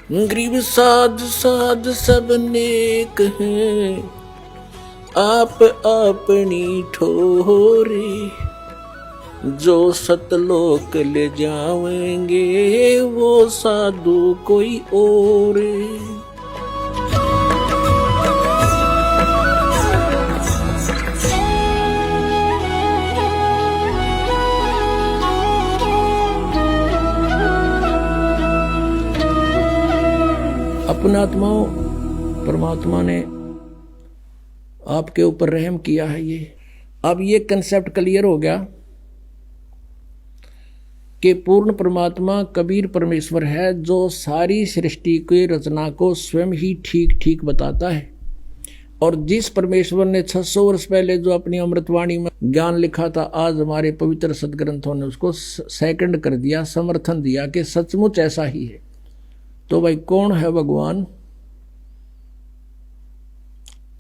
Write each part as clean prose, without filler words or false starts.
गरीब साध साध सब नेक हैं, आप अपनी ठोरे, जो सतलोक ले जावेंगे वो साधु कोई और। अपना आत्माओं, परमात्मा ने आपके ऊपर रहम किया है। ये अब ये कंसेप्ट क्लियर हो गया कि पूर्ण परमात्मा कबीर परमेश्वर है, जो सारी सृष्टि की रचना को स्वयं ही ठीक ठीक बताता है। और जिस परमेश्वर ने 600 वर्ष पहले जो अपनी अमृतवाणी में ज्ञान लिखा था, आज हमारे पवित्र सदग्रंथों ने उसको सेकंड कर दिया, समर्थन दिया कि सचमुच ऐसा ही है। तो भाई कौन है भगवान?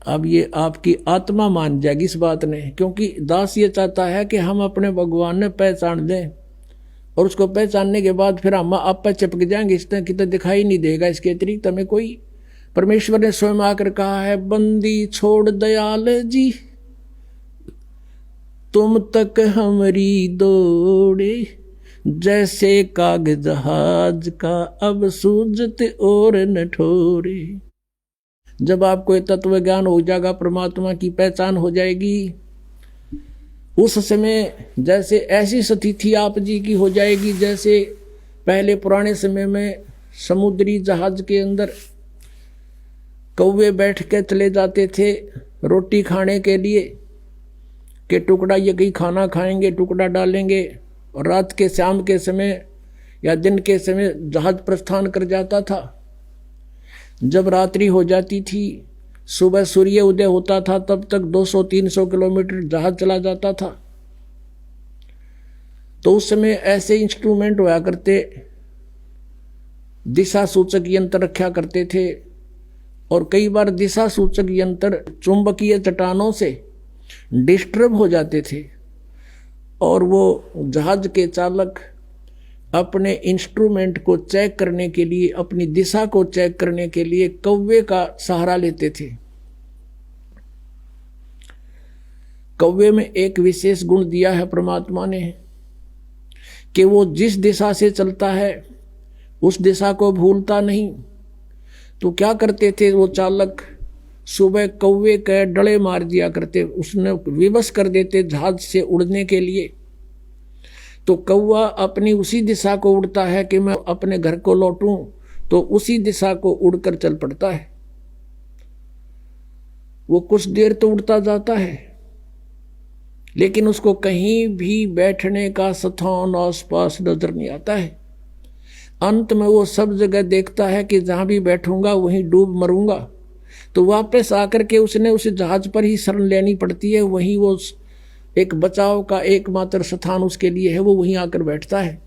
अब ये आपकी आत्मा मान जाएगी इस बात ने, क्योंकि दास ये चाहता है कि हम अपने भगवान ने पहचान दें, और उसको पहचानने के बाद फिर हम आप पर चिपक जाएंगे, इस तरह की तो दिखाई नहीं देगा इसके अतिरिक्त हमें कोई। परमेश्वर ने स्वयं आकर कहा है, बंदी छोड़ दयाल जी, तुम तक हमारी दौड़े, जैसे काग जहाज का अब सूझत और न ठोरे। जब आपको तत्व ज्ञान हो जाएगा, परमात्मा की पहचान हो जाएगी, उस समय जैसे ऐसी स्थिति आप जी की हो जाएगी जैसे पहले पुराने समय में समुद्री जहाज के अंदर कौवे बैठ के चले जाते थे रोटी खाने के लिए, कि टुकड़ा ये कहीं खाना खाएंगे, टुकड़ा डालेंगे, और रात के शाम के समय या दिन के समय जहाज प्रस्थान कर जाता था। जब रात्रि हो जाती थी, सुबह सूर्य उदय होता था, तब तक 200-300 किलोमीटर जहाज चला जाता था। तो उस समय ऐसे इंस्ट्रूमेंट हुआ करते, दिशा सूचक यंत्र रखा करते थे, और कई बार दिशा सूचक यंत्र चुंबकीय चट्टानों से डिस्टर्ब हो जाते थे, और वो जहाज के चालक अपने इंस्ट्रूमेंट को चेक करने के लिए, अपनी दिशा को चेक करने के लिए कौवे का सहारा लेते थे। कौवे में एक विशेष गुण दिया है परमात्मा ने कि वो जिस दिशा से चलता है उस दिशा को भूलता नहीं। तो क्या करते थे वो चालक, सुबह कौवे के डले मार दिया करते, उसने विवश कर देते जहाज से उड़ने के लिए। तो कौवा अपनी उसी दिशा को उड़ता है कि मैं अपने घर को लौटूं, तो उसी दिशा को उड़कर चल पड़ता है। वो कुछ देर तो उड़ता जाता है, लेकिन उसको कहीं भी बैठने का स्थान आसपास नजर नहीं आता है। अंत में वो सब जगह देखता है कि जहां भी बैठूंगा वहीं डूब मरूंगा। तो वापस आकर के उसने उस जहाज पर ही शरण लेनी पड़ती है, वहीं वो एक बचाव का एकमात्र स्थान उसके लिए है, वो वहीं आकर बैठता है।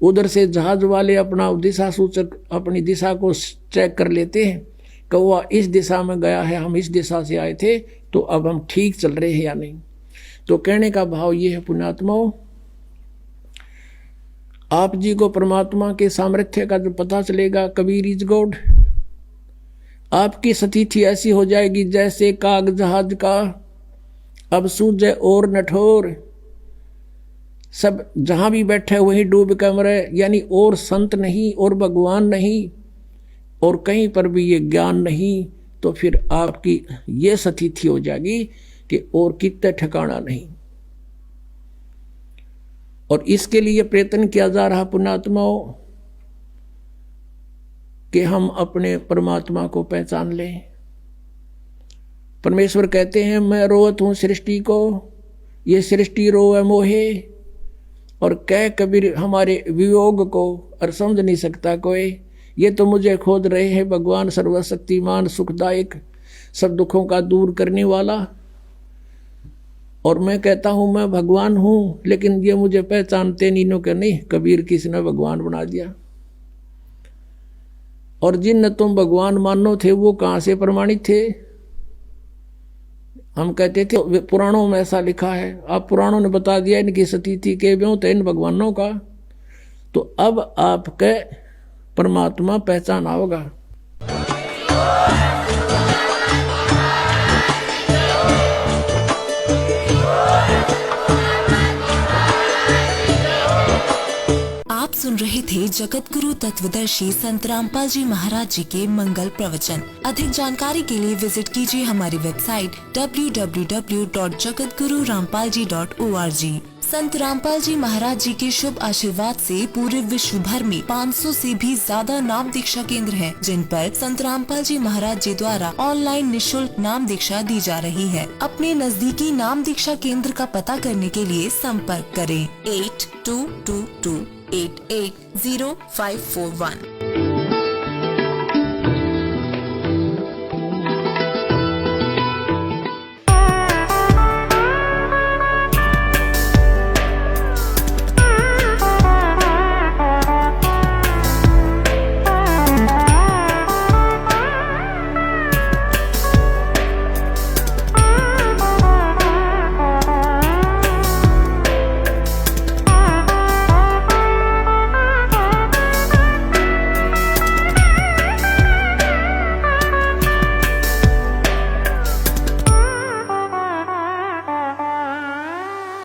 उधर से जहाज वाले अपना दिशा सूचक अपनी दिशा को चेक कर लेते हैं, कौवा इस दिशा में गया है, हम इस दिशा से आए थे, तो अब हम ठीक चल रहे हैं या नहीं। तो कहने का भाव ये है पुण्यात्माओं, आप जी को परमात्मा के सामर्थ्य का जो पता चलेगा, कबीर इज गॉड, आपकी स्थिति ऐसी हो जाएगी जैसे काग जहाज का अब सूझे और नठोर। सब जहां भी बैठे वहीं डूब कर मरे, यानी और संत नहीं और भगवान नहीं और कहीं पर भी ये ज्ञान नहीं, तो फिर आपकी ये स्थिति हो जाएगी कि और कितने ठिकाना नहीं। और इसके लिए प्रयत्न किया जा रहा पुण्यात्माओं कि हम अपने परमात्मा को पहचान लें। परमेश्वर कहते हैं, मैं रोवत हूँ सृष्टि को, ये सृष्टि रोवे मोहे, और कह कबीर हमारे वियोग को, और समझ नहीं सकता कोई, ये तो मुझे खोज रहे हैं भगवान सर्वशक्तिमान सुखदायक सब दुखों का दूर करने वाला। और मैं कहता हूँ मैं भगवान हूँ, लेकिन ये मुझे पहचानते नहीं, के नहीं, कबीर किसने भगवान बना दिया। और जिन तुम भगवान मानो थे वो कहाँ से प्रमाणित थे? हम कहते थे पुराणों में ऐसा लिखा है, आप पुराणों ने बता दिया इनकी स्थिति के ब्यों थे इन भगवानों का। तो अब आपके परमात्मा पहचाना होगा। आप सुन रहे थे जगत गुरु तत्वदर्शी संत रामपाल जी महाराज जी के मंगल प्रवचन। अधिक जानकारी के लिए विजिट कीजिए हमारी वेबसाइट www.jagatgururampalji.org। संत रामपाल जी महाराज जी के शुभ आशीर्वाद से पूरे विश्व भर में 500 से भी ज्यादा नाम दीक्षा केंद्र हैं, जिन पर संत रामपाल जी महाराज जी द्वारा ऑनलाइन निशुल्क नाम दीक्षा दी जा रही है। अपने नजदीकी नाम दीक्षा केंद्र का पता करने के लिए संपर्क करें 8222880541।